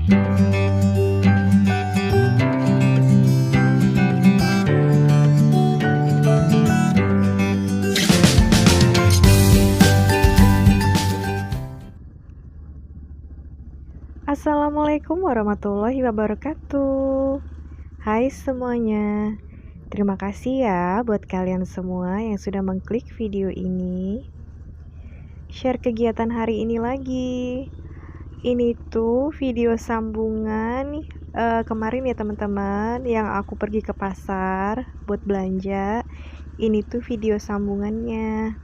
Assalamualaikum warahmatullahi wabarakatuh. Hai semuanya. Terima kasih ya buat kalian semua yang sudah mengklik video ini. Share kegiatan hari ini lagi. Ini tuh video sambungan kemarin ya teman-teman yang aku pergi ke pasar buat belanja. Ini tuh video sambungannya.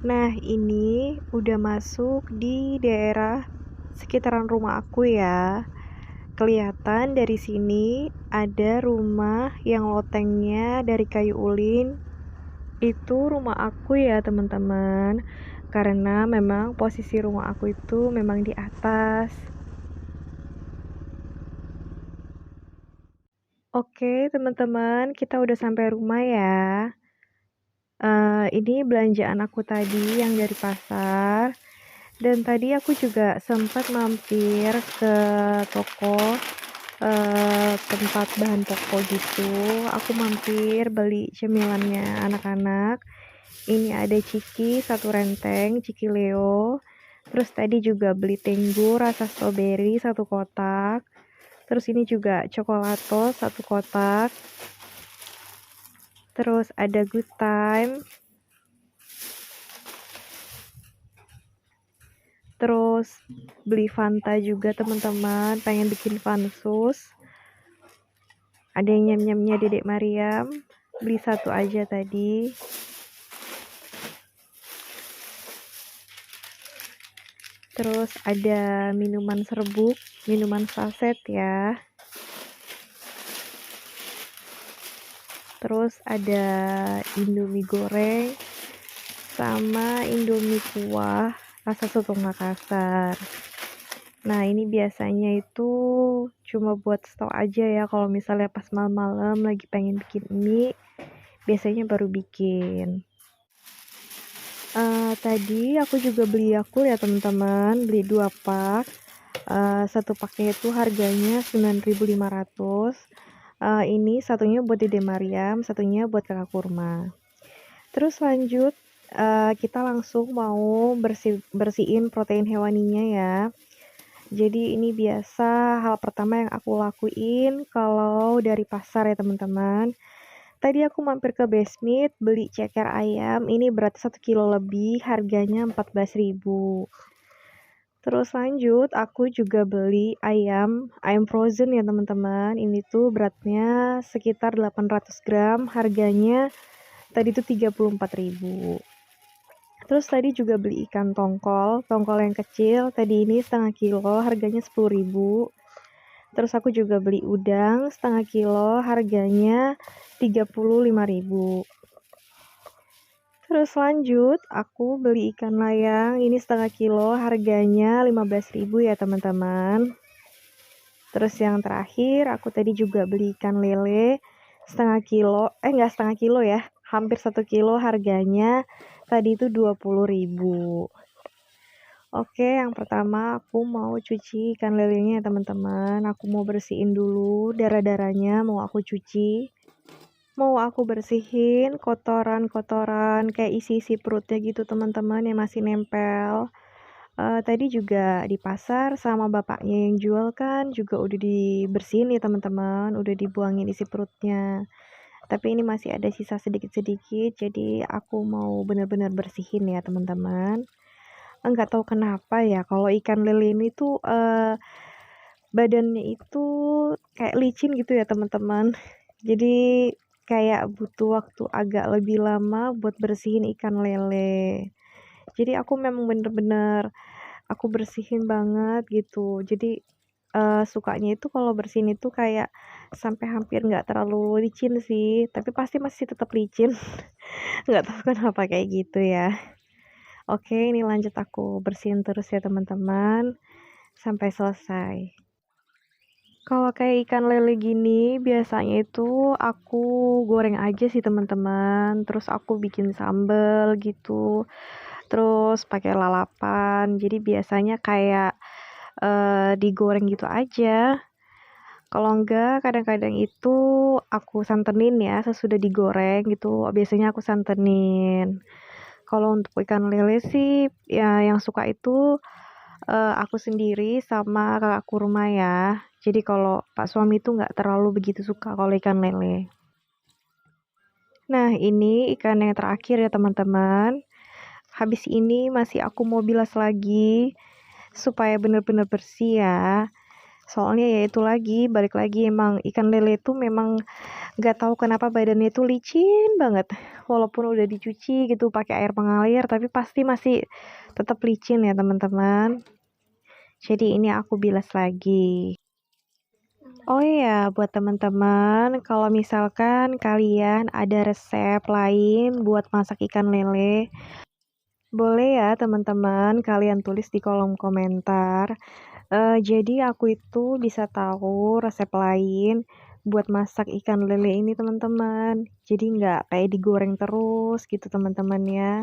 Nah, ini udah masuk di daerah sekitaran rumah aku ya. Kelihatan dari sini ada rumah yang lotengnya dari kayu ulin. Itu rumah aku ya teman-teman. Karena memang posisi rumah aku itu memang di atas. Oke teman-teman, kita udah sampai rumah ya. Ini belanjaan aku tadi yang dari pasar. Dan tadi aku juga sempat mampir ke toko tempat bahan pokok gitu. Aku mampir beli cemilannya anak-anak. Ini ada ciki satu renteng, ciki Leo. Terus tadi juga beli Tenggo rasa strawberry satu kotak. Terus ini juga coklato satu kotak. Terus ada Good Time. Terus beli Fanta juga teman-teman, pengen bikin fansus. Ada yang nyam-nyamnya Dedek Mariam, beli satu aja tadi. Terus ada minuman serbuk, minuman saset ya. Terus ada Indomie goreng sama Indomie kuah rasa soto Makassar. Nah, ini biasanya itu cuma buat stok aja ya, kalau misalnya pas malam-malam lagi pengen bikin mie, biasanya baru bikin. Tadi aku juga beli Yakult ya teman-teman, beli 2 pak. Satu paknya itu harganya 9.500. Ini satunya buat Dede Mariam, satunya buat Kakak Kurma. Terus lanjut, kita langsung mau bersihin protein hewaninya ya. Jadi ini biasa hal pertama yang aku lakuin kalau dari pasar ya teman-teman. Tadi aku mampir ke Besmit beli ceker ayam, ini berat 1 kilo lebih, harganya 14.000. Terus lanjut aku juga beli ayam frozen ya teman-teman. Ini tuh beratnya sekitar 800 gram, harganya tadi tuh 34.000. Terus tadi juga beli ikan tongkol yang kecil, tadi ini setengah kilo, harganya 10.000. Terus aku juga beli udang setengah kilo, harganya 35.000. Terus lanjut, aku beli ikan layang, ini setengah kilo, harganya 15.000 ya teman-teman. Terus yang terakhir, aku tadi juga beli ikan lele setengah kilo, enggak setengah kilo ya, hampir 1 kilo, harganya tadi itu 20.000. Oke, yang pertama aku mau cuci ikan lelenya ya teman-teman. Aku mau bersihin dulu darah-darahnya, mau aku cuci. Mau aku bersihin kotoran-kotoran kayak isi-isi perutnya gitu teman-teman yang masih nempel. Tadi juga di pasar sama bapaknya yang jual kan juga udah dibersihin ya teman-teman, udah dibuangin isi perutnya. Tapi ini masih ada sisa sedikit-sedikit, jadi aku mau benar-benar bersihin ya teman-teman. Enggak tahu kenapa ya, kalau ikan lele ini tuh badannya itu kayak licin gitu ya teman-teman. Jadi kayak butuh waktu agak lebih lama buat bersihin ikan lele. Jadi aku memang bener-bener aku bersihin banget gitu. Jadi sukanya itu kalau bersihin itu kayak sampai hampir nggak terlalu licin sih, tapi pasti masih tetap licin. Nggak tahu kenapa kayak gitu ya. Oke, ini lanjut aku bersihin terus ya teman-teman sampai selesai. Kalau kayak ikan lele gini biasanya itu aku goreng aja sih teman-teman. Terus aku bikin sambal gitu. Terus pakai lalapan. Jadi biasanya kayak digoreng gitu aja. Kalau enggak, kadang-kadang itu aku santenin ya, sesudah digoreng gitu, biasanya aku santenin. Kalau untuk ikan lele sih, ya yang suka itu aku sendiri sama kakakku rumah ya. Jadi kalau Pak suami itu nggak terlalu begitu suka kalau ikan lele. Nah, ini ikan yang terakhir ya teman-teman. Habis ini masih aku mau bilas lagi supaya benar-benar bersih ya. Soalnya ya itu lagi, balik lagi emang ikan lele itu memang nggak tahu kenapa badannya itu licin banget. Walaupun udah dicuci gitu pakai air mengalir, tapi pasti masih tetap licin ya teman-teman. Jadi ini aku bilas lagi. Oh iya, buat teman-teman, kalau misalkan kalian ada resep lain buat masak ikan lele, boleh ya teman-teman kalian tulis di kolom komentar. Jadi aku itu bisa tahu resep lain buat masak ikan lele ini teman-teman. Jadi nggak kayak digoreng terus gitu teman-teman ya.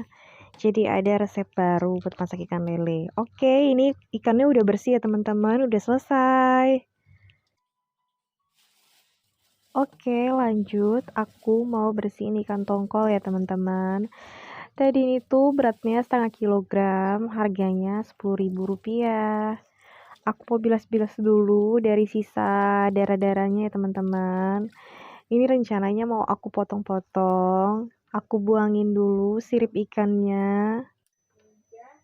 Jadi ada resep baru buat masak ikan lele. Oke, ini ikannya udah bersih ya teman-teman, udah selesai. Oke, lanjut. Aku mau bersihin ikan tongkol ya teman-teman. Tadi ini tuh beratnya setengah kilogram, harganya Rp10.000. Aku mau bilas-bilas dulu dari sisa darah-darahnya ya teman-teman. Ini rencananya mau aku potong-potong. Aku buangin dulu sirip ikannya.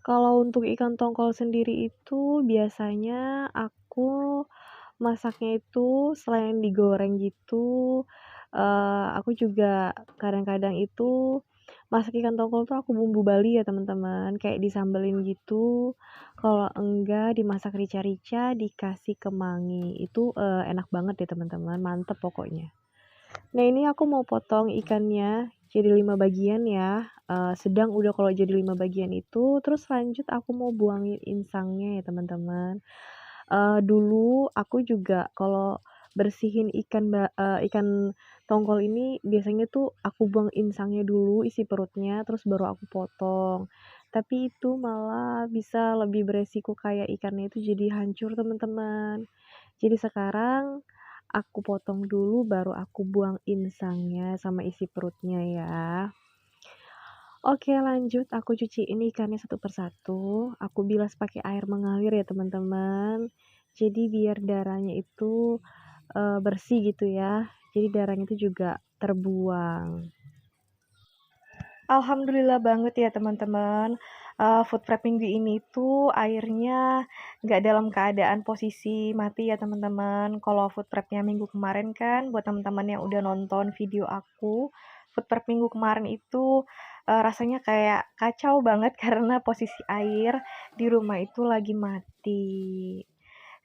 Kalau untuk ikan tongkol sendiri itu biasanya aku masaknya itu selain digoreng gitu, aku juga kadang-kadang itu masak ikan tongkol tuh aku bumbu Bali ya teman-teman, kayak disambelin gitu. Kalau enggak dimasak rica-rica dikasih kemangi, itu enak banget deh teman-teman, mantep pokoknya. Nah ini aku mau potong ikannya jadi 5 bagian ya, sedang udah kalau jadi 5 bagian itu, terus lanjut aku mau buangin insangnya ya teman-teman. Dulu aku juga kalau bersihin ikan tongkol ini biasanya tuh aku buang insangnya dulu, isi perutnya, terus baru aku potong. Tapi itu malah bisa lebih beresiko kayak ikannya itu jadi hancur teman-teman. Jadi sekarang aku potong dulu baru aku buang insangnya sama isi perutnya ya. Oke lanjut, aku cuciin ikannya satu persatu, aku bilas pakai air mengalir ya teman-teman. Jadi biar darahnya itu bersih gitu ya, jadi darahnya itu juga terbuang. Alhamdulillah banget ya teman-teman, food prep minggu ini tuh airnya nggak dalam keadaan posisi mati ya teman-teman. Kalau food prepnya minggu kemarin kan, buat teman-teman yang udah nonton video aku, food prep minggu kemarin itu rasanya kayak kacau banget karena posisi air di rumah itu lagi mati.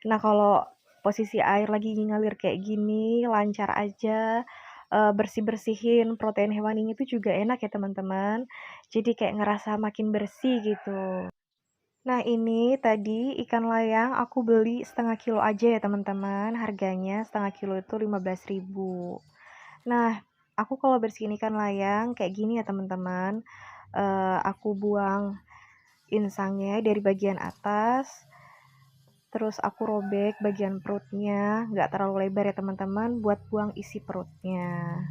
Nah kalau posisi air lagi ngalir kayak gini, lancar aja, bersih-bersihin protein hewaninya itu juga enak ya teman-teman. Jadi kayak ngerasa makin bersih gitu. Nah ini tadi ikan layang aku beli setengah kilo aja ya teman-teman. Harganya setengah kilo itu 15.000. Nah aku kalau bersihin ikan layang kayak gini ya teman-teman. Aku buang insangnya dari bagian atas. Terus aku robek bagian perutnya, nggak terlalu lebar ya teman-teman, buat buang isi perutnya.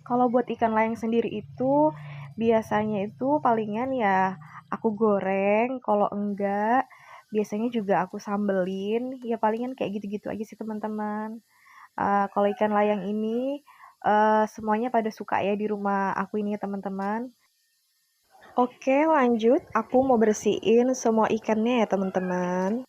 Kalau buat ikan layang sendiri itu biasanya itu palingan ya aku goreng, kalau enggak biasanya juga aku sambelin, ya palingan kayak gitu-gitu aja sih teman-teman. Kalau ikan layang ini semuanya pada suka ya di rumah aku ini ya teman-teman. Oke lanjut, aku mau bersihin semua ikannya ya teman-teman.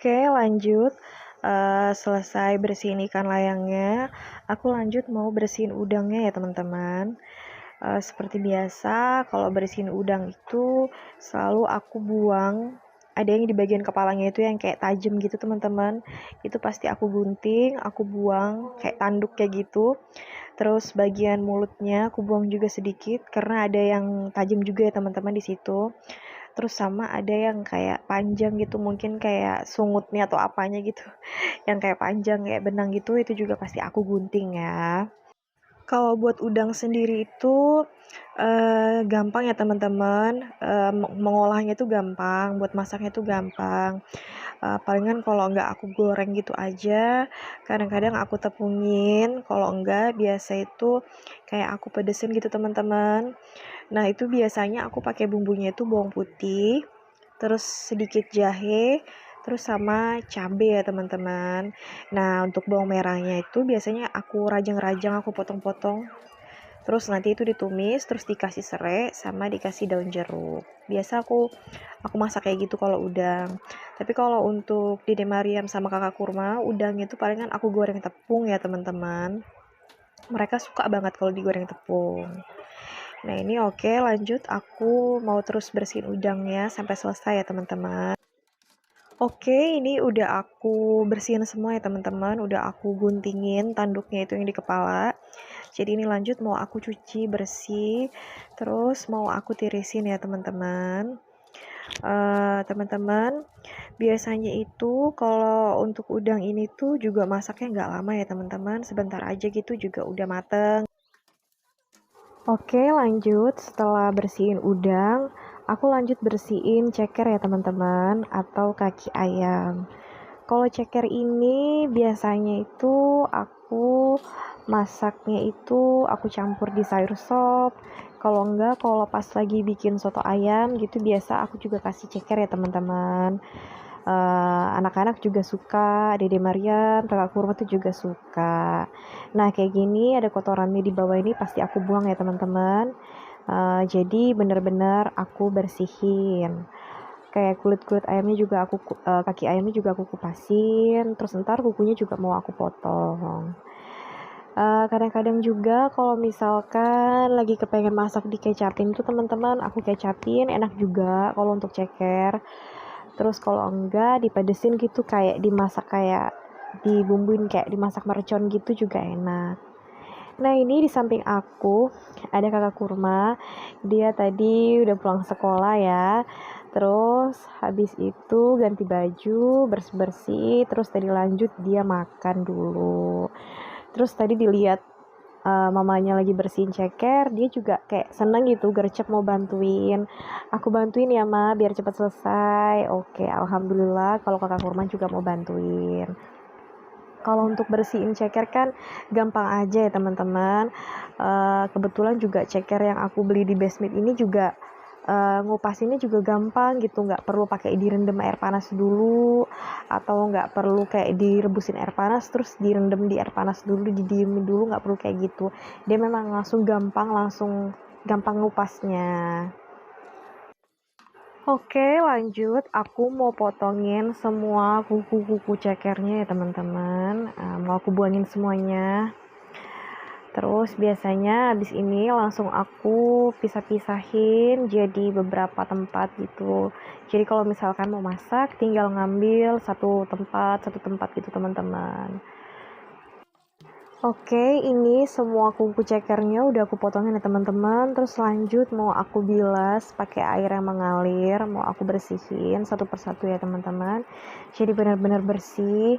Oke, lanjut. Selesai bersihin ikan layangnya, aku lanjut mau bersihin udangnya ya teman-teman. Seperti biasa, kalau bersihin udang itu selalu aku buang. Ada yang di bagian kepalanya itu yang kayak tajam gitu teman-teman. Itu pasti aku gunting, aku buang kayak tanduk kayak gitu. Terus bagian mulutnya aku buang juga sedikit karena ada yang tajam juga ya teman-teman di situ. Terus sama ada yang kayak panjang gitu, mungkin kayak sungutnya atau apanya gitu, yang kayak panjang kayak benang gitu, itu juga pasti aku gunting ya. Kalau buat udang sendiri itu gampang ya teman-teman, mengolahnya itu gampang, buat masaknya itu gampang. Palingan kalau nggak aku goreng gitu aja, kadang-kadang aku tepungin, kalau enggak biasa itu kayak aku pedesin gitu teman-teman. Nah, itu biasanya aku pakai bumbunya itu bawang putih, terus sedikit jahe, terus sama cabai ya teman-teman. Nah, untuk bawang merahnya itu biasanya aku rajang-rajang, aku potong-potong. Terus nanti itu ditumis, terus dikasih serai sama dikasih daun jeruk. Biasa aku masak kayak gitu kalau udang. Tapi kalau untuk Dede Mariam sama Kakak Kurma, udangnya itu palingan aku goreng tepung ya teman-teman. Mereka suka banget kalau digoreng tepung. Nah ini oke, lanjut aku mau terus bersihin udangnya sampai selesai ya teman-teman. Oke, ini udah aku bersihin semua ya teman-teman, udah aku guntingin tanduknya itu yang di kepala. Jadi ini lanjut mau aku cuci bersih, terus mau aku tirisin ya teman-teman. Teman-teman, biasanya itu kalau untuk udang ini tuh juga masaknya nggak lama ya teman-teman, sebentar aja gitu juga udah mateng. Oke, lanjut. Setelah bersihin udang, aku lanjut bersihin ceker ya teman-teman, atau kaki ayam. Kalau ceker ini biasanya itu aku masaknya itu aku campur di sayur sop. Kalau enggak, kalau pas lagi bikin soto ayam gitu biasa aku juga kasih ceker ya teman-teman. Anak-anak juga suka, Dede Mariam, Kakak Kurma tuh juga suka. Nah kayak gini ada kotorannya di bawah ini pasti aku buang ya teman-teman. Jadi bener-bener aku bersihin. Kayak kulit-kulit ayamnya juga kaki ayamnya juga aku kupasin. Terus ntar kukunya juga mau aku potong. Kadang-kadang juga kalau misalkan lagi kepengen masak dikecapin tuh teman-teman, aku kecapin enak juga kalau untuk ceker. Terus kalau enggak dipedesin gitu kayak dimasak kayak dibumbuin kayak dimasak mercon gitu juga enak. Nah ini di samping aku ada kakak Kurma, dia tadi udah pulang sekolah ya. Terus habis itu ganti baju, bersih-bersih, terus tadi lanjut dia makan dulu. Terus tadi dilihat mamanya lagi bersihin ceker, dia juga kayak seneng gitu, gercep mau bantuin. Aku bantuin ya ma, biar cepat selesai. Oke, alhamdulillah kalau kakak Kurma juga mau bantuin. Kalau untuk bersihin ceker kan gampang aja ya teman-teman. Kebetulan juga ceker yang aku beli di Bestmeat ini juga ngupasinnya juga gampang gitu, nggak perlu pakai direndam air panas dulu, atau nggak perlu kayak direbusin air panas terus direndam di air panas dulu, didiemin dulu, nggak perlu kayak gitu. Dia memang langsung gampang ngupasnya. Oke, lanjut. Aku mau potongin semua kuku-kuku cekernya ya teman-teman. Mau aku buangin semuanya. Terus biasanya habis ini langsung aku pisah-pisahin jadi beberapa tempat gitu. Jadi kalau misalkan mau masak tinggal ngambil satu tempat gitu teman-teman. Oke, ini semua kuku cekernya udah aku potongin ya teman-teman. Terus lanjut mau aku bilas pakai air yang mengalir, mau aku bersihin satu persatu ya teman-teman. Jadi benar-benar bersih,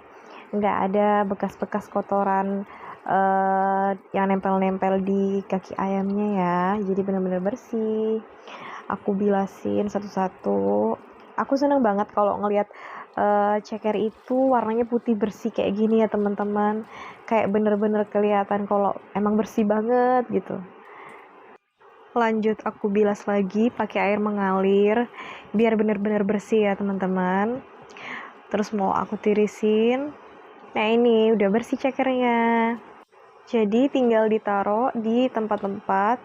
nggak ada bekas-bekas kotoran yang nempel-nempel di kaki ayamnya ya. Jadi benar-benar bersih. Aku bilasin satu-satu. Aku seneng banget kalau ngelihat ceker itu warnanya putih bersih kayak gini ya teman-teman, kayak bener-bener kelihatan kalau emang bersih banget gitu. Lanjut aku bilas lagi pakai air mengalir biar bener-bener bersih ya teman-teman. Terus mau aku tirisin. Nah ini udah bersih cekernya. Jadi tinggal ditaruh di tempat-tempat.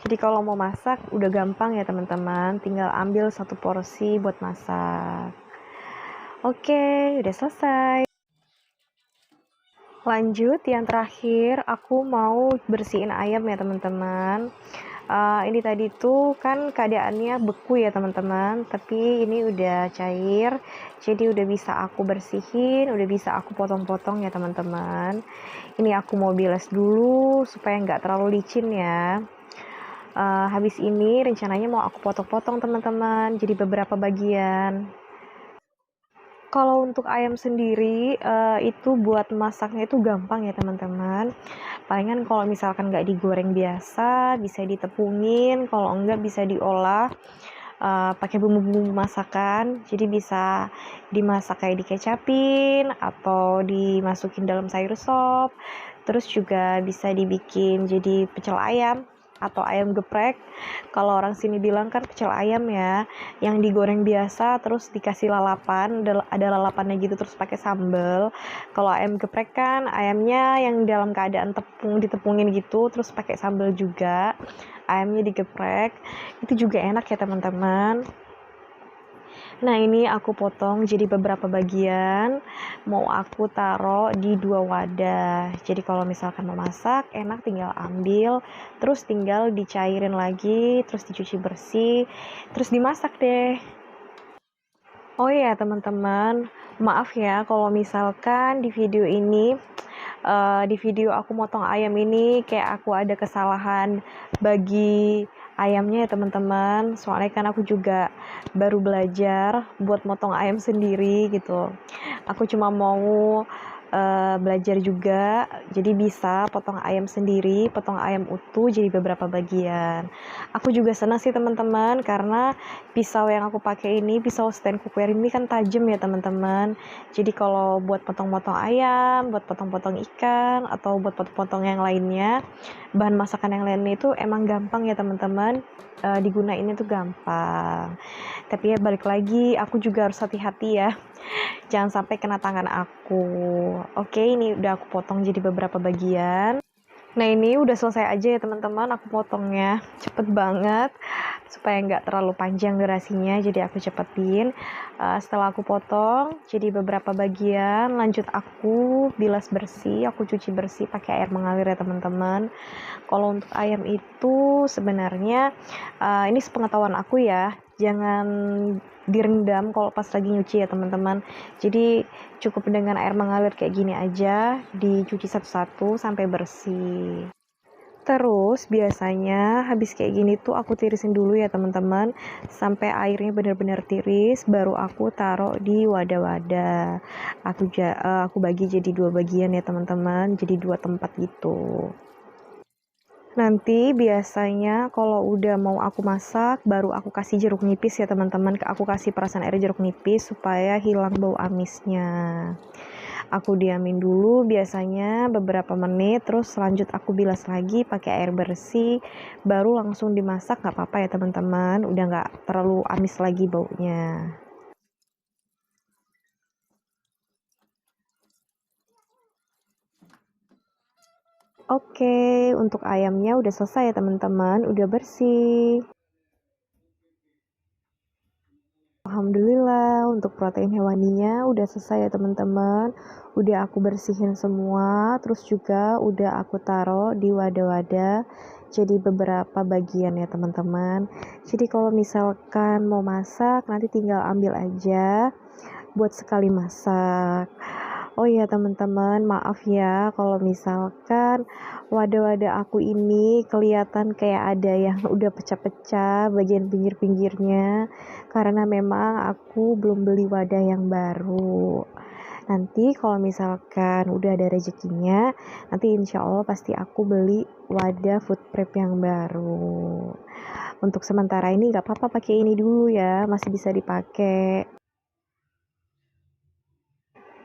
Jadi kalau mau masak udah gampang ya teman-teman, tinggal ambil satu porsi buat masak. Oke, udah selesai. Lanjut, yang terakhir aku mau bersihin ayam ya teman-teman. Ini tadi tuh kan keadaannya beku ya teman-teman, tapi ini udah cair, jadi udah bisa aku bersihin, udah bisa aku potong-potong ya teman-teman. Ini aku mau bilas dulu supaya nggak terlalu licin ya. Habis ini rencananya mau aku potong-potong teman-teman, jadi beberapa bagian. Kalau untuk ayam sendiri, itu buat masaknya itu gampang ya teman-teman. Palingan kalau misalkan nggak digoreng biasa, bisa ditepungin, kalau enggak bisa diolah pakai bumbu-bumbu masakan. Jadi bisa dimasak kayak dikecapin atau dimasukin dalam sayur sop. Terus juga bisa dibikin jadi pecel ayam atau ayam geprek. Kalau orang sini bilang kan pecel ayam ya, yang digoreng biasa terus dikasih lalapan, ada lalapannya gitu terus pakai sambal. Kalau ayam geprek kan ayamnya yang dalam keadaan ditepungin gitu terus pakai sambal juga. Ayamnya digeprek. Itu juga enak ya teman-teman. Nah, ini aku potong jadi beberapa bagian, mau aku taruh di 2 wadah. Jadi kalau misalkan mau masak, enak tinggal ambil, terus tinggal dicairin lagi, terus dicuci bersih, terus dimasak deh. Oh iya teman-teman, maaf ya kalau misalkan di video ini, di video aku motong ayam ini kayak aku ada kesalahan bagi ayamnya ya teman-teman. Soalnya kan aku juga baru belajar buat motong ayam sendiri gitu. Aku cuma mau belajar juga, jadi bisa potong ayam sendiri, potong ayam utuh jadi beberapa bagian. Aku juga senang sih teman-teman karena pisau yang aku pakai ini, pisau stand cookware ini kan tajam ya teman-teman. Jadi kalau buat potong-potong ayam, buat potong-potong ikan, atau buat potong-potong yang lainnya, bahan masakan yang lainnya itu emang gampang ya teman-teman. Digunain itu gampang. Tapi ya balik lagi, aku juga harus hati-hati ya. Jangan sampai kena tangan aku. Oke, ini udah aku potong jadi beberapa bagian. Nah, ini udah selesai aja ya teman-teman, aku potongnya cepet banget supaya nggak terlalu panjang durasinya, jadi aku cepetin. Setelah aku potong jadi beberapa bagian, lanjut aku bilas bersih, aku cuci bersih pakai air mengalir ya teman-teman. Kalau untuk ayam itu sebenarnya ini sepengetahuan aku ya, jangan direndam kalau pas lagi nyuci ya teman-teman. Jadi cukup dengan air mengalir kayak gini aja, dicuci satu-satu sampai bersih. Terus biasanya habis kayak gini tuh aku tirisin dulu ya teman-teman sampai airnya benar-benar tiris, baru aku taruh di wadah-wadah. Aku bagi jadi 2 bagian ya teman-teman, jadi 2 tempat gitu. Nanti biasanya kalau udah mau aku masak, baru aku kasih jeruk nipis ya teman-teman. Aku kasih perasan air jeruk nipis supaya hilang bau amisnya. Aku diamin dulu biasanya beberapa menit, terus lanjut aku bilas lagi pakai air bersih, baru langsung dimasak. Nggak apa-apa ya teman-teman, udah nggak terlalu amis lagi baunya. Oke, untuk ayamnya udah selesai ya teman-teman, udah bersih. Alhamdulillah untuk protein hewaninya udah selesai ya teman-teman. Udah aku bersihin semua, terus juga udah aku taruh di wadah-wadah jadi beberapa bagian ya teman-teman. Jadi kalau misalkan mau masak nanti tinggal ambil aja buat sekali masak. Oh iya teman-teman, maaf ya kalau misalkan wadah-wadah aku ini kelihatan kayak ada yang udah pecah-pecah bagian pinggir-pinggirnya karena memang aku belum beli wadah yang baru. Nanti kalau misalkan udah ada rezekinya, nanti insya Allah pasti aku beli wadah food prep yang baru. Untuk sementara ini gak apa-apa pakai ini dulu ya, masih bisa dipakai.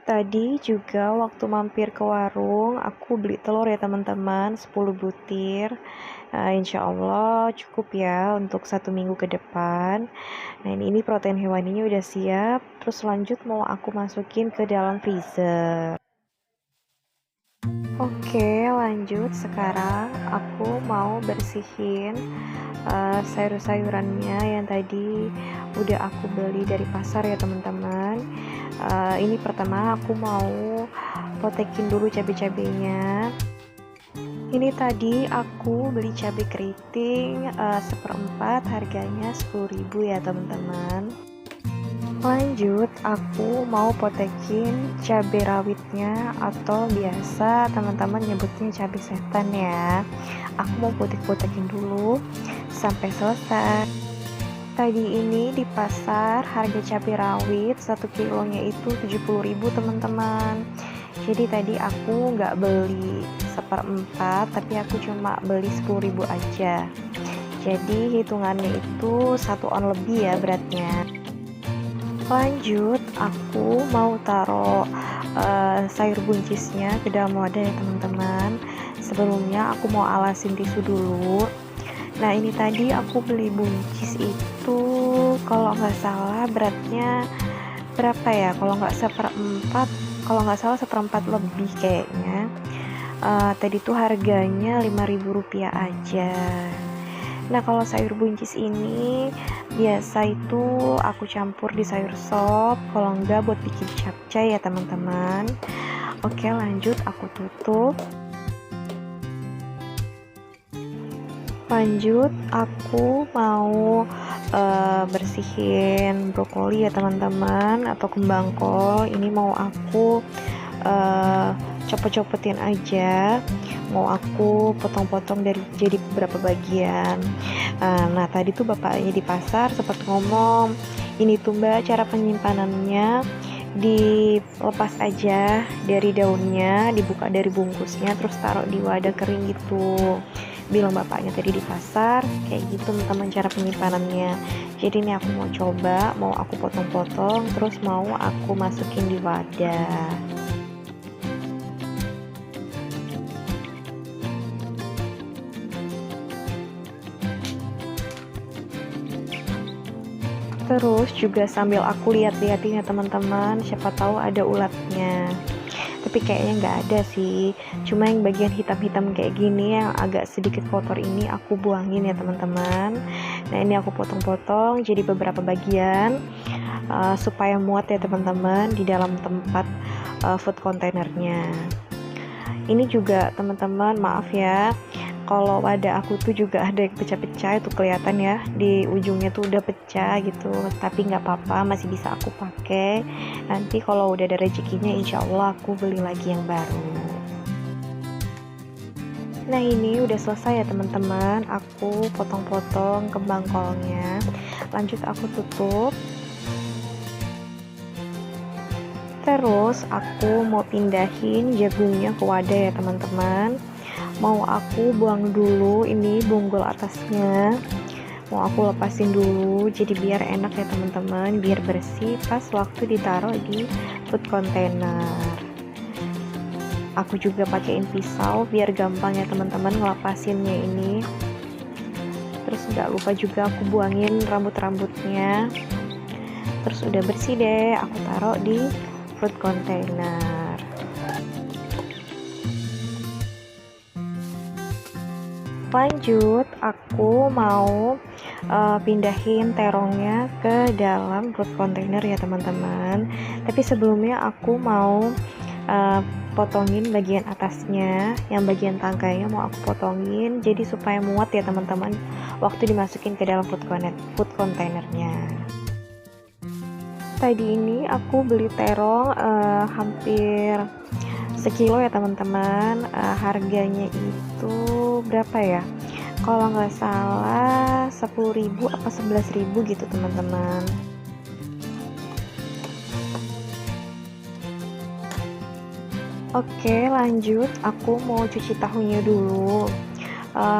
Tadi juga waktu mampir ke warung, aku beli telur ya teman-teman, 10 butir. Insya Allah cukup ya untuk 1 minggu ke depan. Nah ini protein hewaninya udah siap. Terus lanjut mau aku masukin ke dalam freezer. Oke, lanjut sekarang aku mau bersihin sayur-sayurannya yang tadi udah aku beli dari pasar ya teman-teman. Ini pertama aku mau potekin dulu cabai-cabainya. Ini tadi aku beli cabai keriting seperempat, harganya 10.000 ya teman-teman. Lanjut, aku mau potekin cabai rawitnya, atau biasa teman-teman nyebutnya cabai setan ya. Aku mau potek-potekin dulu sampai selesai. Tadi ini di pasar harga cabai rawit 1 kilonya itu 70.000 teman-teman. Jadi tadi aku nggak beli seperempat, tapi aku cuma beli 10.000 aja. Jadi hitungannya itu 1 on lebih ya beratnya. Lanjut, aku mau taruh sayur buncisnya ke dalam wadah ya teman-teman. Sebelumnya aku mau alasin tisu dulu. Nah ini tadi aku beli buncis itu kalau nggak salah beratnya berapa ya, kalau nggak salah seperempat lebih kayaknya. Tadi tuh harganya 5.000 rupiah aja. Nah kalau sayur buncis ini biasa itu aku campur di sayur sop, kalau enggak buat bikin capcay ya teman-teman. Oke lanjut, aku tutup. Lanjut, aku mau bersihin brokoli ya teman-teman, atau kembang kol. Ini mau aku copot-copotin aja, mau aku potong-potong jadi beberapa bagian. Nah tadi tuh bapaknya di pasar sempat ngomong, ini tuh mbak cara penyimpanannya, dilepas aja dari daunnya, dibuka dari bungkusnya, terus taruh di wadah kering gitu, bilang bapaknya tadi di pasar. Kayak gitu teman-teman cara penyimpanannya. Jadi ini aku mau coba, mau aku potong-potong, terus mau aku masukin di wadah. Terus juga sambil aku lihat-liatin ya teman-teman, siapa tahu ada ulatnya. Tapi kayaknya nggak ada sih, cuma yang bagian hitam-hitam kayak gini yang agak sedikit kotor ini aku buangin ya teman-teman. Nah ini aku potong-potong jadi beberapa bagian supaya muat ya teman-teman di dalam tempat food containernya. Ini juga teman-teman maaf ya, kalau wadah aku tuh juga ada yang pecah-pecah, itu kelihatan ya di ujungnya tuh udah pecah gitu, tapi nggak apa-apa, masih bisa aku pakai. Nanti kalau udah ada rezekinya insya Allah aku beli lagi yang baru. Nah ini udah selesai ya teman-teman, aku potong-potong kembang kolnya. Lanjut aku tutup. Terus aku mau pindahin jagungnya ke wadah ya teman-teman. Mau aku buang dulu ini bonggol atasnya, mau aku lepasin dulu, jadi biar enak ya teman-teman, biar bersih pas waktu ditaruh di food container. Aku juga pakein pisau biar gampang ya teman-teman ngelepasinnya ini. Terus nggak lupa juga aku buangin rambut-rambutnya. Terus udah bersih deh, aku taruh di food container. Lanjut, aku mau pindahin terongnya ke dalam food container ya teman-teman. Tapi sebelumnya aku mau potongin bagian atasnya, yang bagian tangkainya mau aku potongin jadi supaya muat ya teman-teman waktu dimasukin ke dalam food containernya. Tadi ini aku beli terong hampir sekilo ya teman-teman. Harganya itu berapa ya, kalau nggak salah 10.000 apa 11.000 gitu teman-teman. Oke lanjut, aku mau cuci tahunya dulu.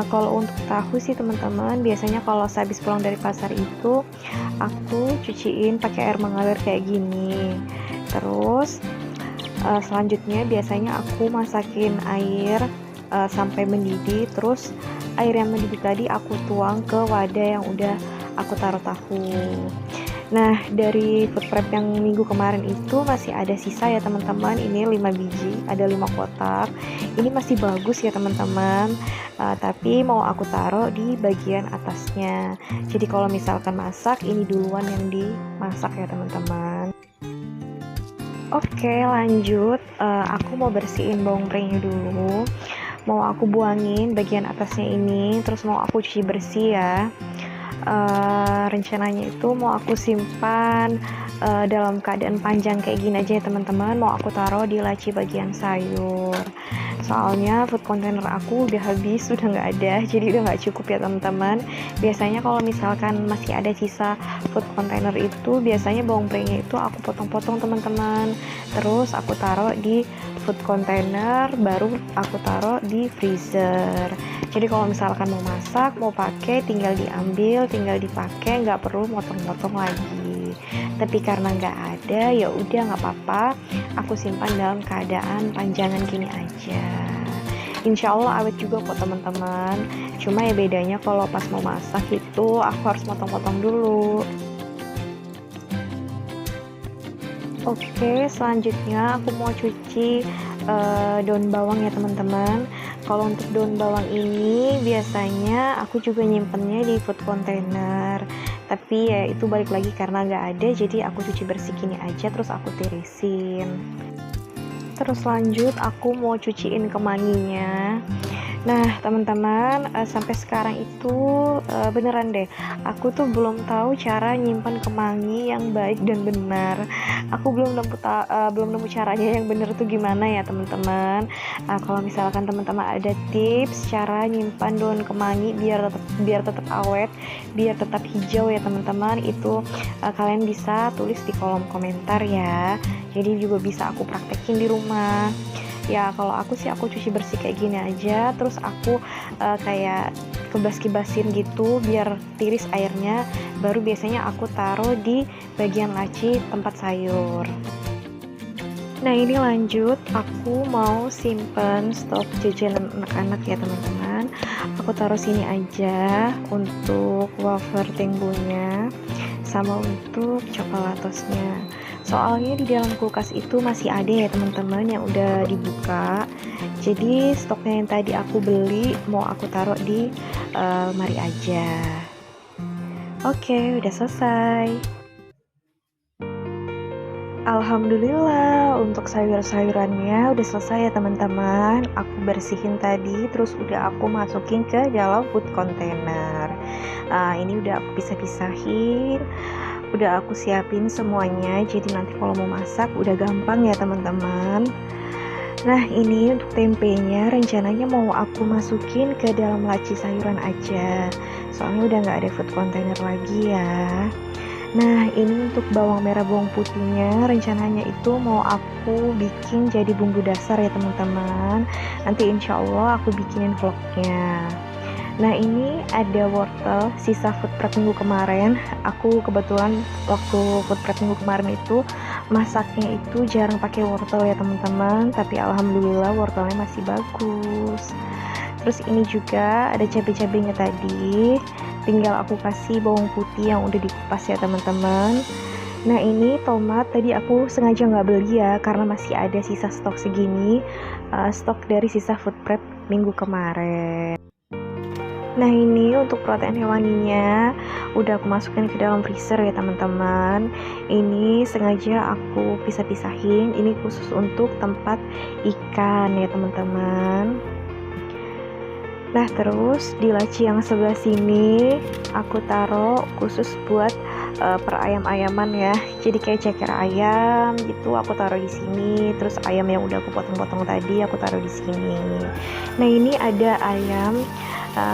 Kalau untuk tahu sih teman-teman, biasanya kalau habis pulang dari pasar itu aku cuciin pakai air mengalir kayak gini. Terus selanjutnya biasanya aku masakin air sampai mendidih. Terus air yang mendidih tadi aku tuang ke wadah yang udah aku taruh tahu. Nah dari food prep yang minggu kemarin itu masih ada sisa ya teman-teman. Ini 5 biji, ada 5 kotak. Ini masih bagus ya teman-teman, tapi mau aku taruh di bagian atasnya. Jadi kalau misalkan masak, ini duluan yang dimasak ya teman-teman. Oke, lanjut. Aku mau bersihin bawang prenya dulu. Mau aku buangin bagian atasnya ini, terus mau aku cuci bersih ya. Rencananya itu mau aku simpan dalam keadaan panjang kayak gini aja ya teman-teman. Mau aku taruh di laci bagian sayur. Soalnya food container aku udah habis, udah nggak ada, jadi udah nggak cukup ya teman-teman. Biasanya kalau misalkan masih ada sisa food container itu, biasanya bawang prenya itu aku potong-potong teman-teman. Terus aku taruh di food container, baru aku taruh di freezer. Jadi kalau misalkan mau masak, mau pakai, tinggal diambil, tinggal dipakai, nggak perlu motong-motong lagi. Tapi karena nggak ada, ya udah nggak apa-apa. Aku simpan dalam keadaan panjangan gini aja. Insya Allah awet juga kok teman-teman. Cuma ya bedanya kalau pas mau masak itu aku harus motong-motong dulu. Oke, selanjutnya aku mau cuci daun bawang ya teman-teman. Kalau untuk daun bawang ini biasanya aku juga nyimpennya di food container. Tapi ya itu balik lagi karena nggak ada, jadi aku cuci bersih gini aja terus aku tirisin. Terus lanjut aku mau cuciin kemanginya. Nah teman-teman, sampai sekarang itu beneran deh, aku tuh belum tahu cara nyimpan kemangi yang baik dan benar. Aku belum nemu caranya yang bener tuh gimana ya teman-teman. Kalau misalkan teman-teman ada tips cara nyimpan daun kemangi biar tetap awet, biar tetap hijau ya teman-teman, itu kalian bisa tulis di kolom komentar ya. Jadi juga bisa aku praktekin di rumah. Ya kalau aku sih aku cuci bersih kayak gini aja, terus aku kayak kebas-kibasin gitu biar tiris airnya, baru biasanya aku taruh di bagian laci tempat sayur. Nah ini lanjut, aku mau simpen stok jajanan anak-anak ya teman-teman. Aku taruh sini aja untuk wafer Tenggonya sama untuk coklatosnya. Soalnya di dalam kulkas itu masih ada ya teman-teman yang udah dibuka. Jadi stoknya yang tadi aku beli mau aku taruh di lemari aja. Oke, udah selesai. Alhamdulillah untuk sayur-sayurannya udah selesai ya teman-teman. Aku bersihin tadi, terus udah aku masukin ke dalam food container. Ini udah aku pisah-pisahin, udah aku siapin semuanya, jadi nanti kalau mau masak udah gampang ya teman-teman. Nah ini untuk tempenya rencananya mau aku masukin ke dalam laci sayuran aja, soalnya udah nggak ada food container lagi ya. Nah ini untuk bawang merah bawang putihnya rencananya itu mau aku bikin jadi bumbu dasar ya teman-teman. Nanti insya Allah aku bikinin vlognya. Nah ini ada wortel sisa food prep minggu kemarin. Aku kebetulan waktu food prep minggu kemarin itu masaknya itu jarang pakai wortel ya teman-teman, tapi alhamdulillah wortelnya masih bagus. Terus ini juga ada cabai-cabainya tadi, tinggal aku kasih bawang putih yang udah dikupas ya teman-teman. Nah ini tomat tadi aku sengaja nggak beli ya karena masih ada sisa stok segini, stok dari sisa food prep minggu kemarin. Nah ini untuk protein hewaninya udah aku masukin ke dalam freezer ya teman-teman. Ini sengaja aku pisah-pisahin, ini khusus untuk tempat ikan ya teman-teman. Nah terus di laci yang sebelah sini aku taruh khusus buat per ayam-ayaman ya. Jadi kayak ceker ayam gitu aku taruh di sini. Terus ayam yang udah aku potong-potong tadi aku taruh di sini. Nah ini ada ayam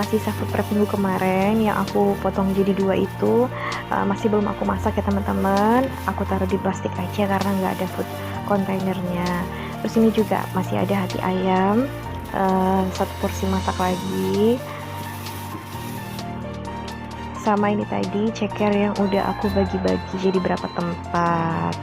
sisa food prep minggu kemarin yang aku potong jadi dua itu, masih belum aku masak ya teman-teman. Aku taruh di plastik aja karena nggak ada food containernya. Terus ini juga masih ada hati ayam, satu porsi masak lagi, sama ini tadi ceker yang udah aku bagi-bagi jadi berapa tempat.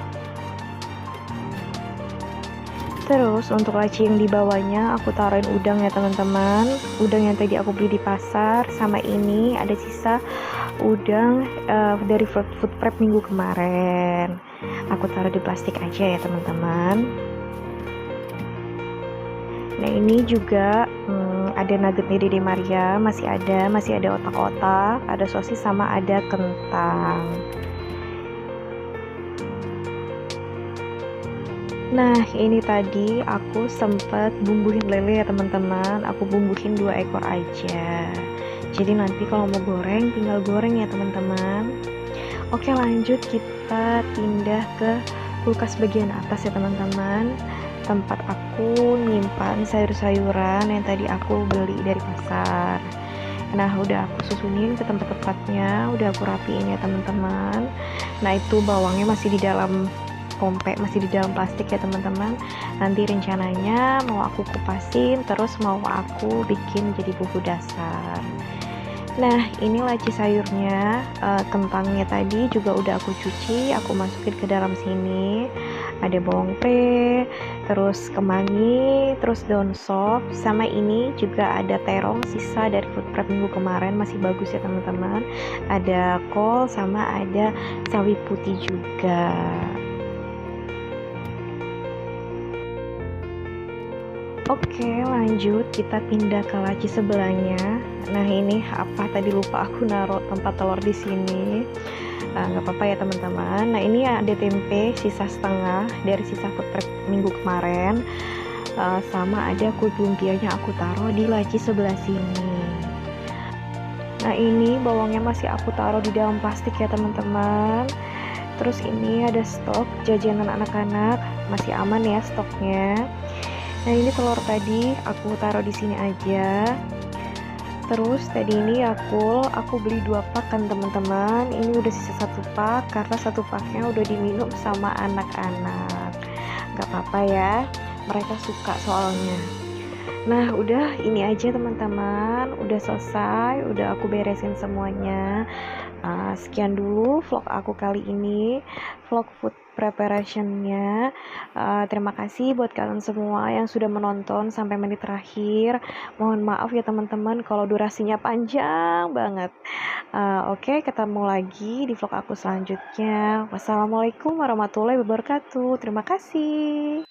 Terus untuk laci yang di bawahnya aku taruhin udang ya teman-teman. Udang yang tadi aku beli di pasar, sama ini ada sisa udang dari food prep minggu kemarin. Aku taruh di plastik aja ya teman-teman. Nah ini juga ada nuggetnya Dede Maria, masih ada otak-otak, ada sosis sama ada kentang. Nah, ini tadi aku sempet bumbuin lele ya teman-teman. Aku bumbuin 2 ekor aja. Jadi nanti kalau mau goreng, tinggal goreng ya teman-teman. Oke, lanjut kita pindah ke kulkas bagian atas ya teman-teman. Tempat aku nyimpan sayur-sayuran yang tadi aku beli dari pasar. Nah, udah aku susunin ke tempat-tempatnya, udah aku rapiin ya teman-teman. Nah, itu bawangnya masih di dalam kompek, masih di dalam plastik ya teman-teman. Nanti rencananya mau aku kupasin, terus mau aku bikin jadi bumbu dasar. Nah, ini laci sayurnya, kentangnya tadi juga udah aku cuci, aku masukin ke dalam sini. Ada bawang pre, terus kemangi, terus daun sop, sama ini juga ada terong sisa dari food prep minggu kemarin, masih bagus ya teman-teman. Ada kol sama ada sawi putih juga. Oke, lanjut kita pindah ke laci sebelahnya. Nah, ini apa tadi lupa aku naruh tempat telur di sini. Nggak apa-apa ya teman-teman. Nah, ini ada tempe sisa setengah dari sisa food prep minggu kemarin. Sama ada kue lumpianya aku taruh di laci sebelah sini. Nah, ini bawangnya masih aku taruh di dalam plastik ya teman-teman. Terus ini ada stok jajanan anak-anak, masih aman ya stoknya. Nah, ini telur tadi aku taruh di sini aja. Terus tadi ini aku beli 2 pak kan teman-teman. Ini udah sisa 1 pak karena 1 paknya udah diminum sama anak-anak. Gak apa-apa ya, mereka suka soalnya. Nah, udah ini aja teman-teman, udah selesai, udah aku beresin semuanya. Sekian dulu vlog aku kali ini, vlog food preparationnya. Terima kasih buat kalian semua yang sudah menonton sampai menit terakhir. Mohon maaf ya teman-teman kalau durasinya panjang banget. Oke, ketemu lagi di vlog aku selanjutnya. Wassalamualaikum warahmatullahi wabarakatuh. Terima kasih.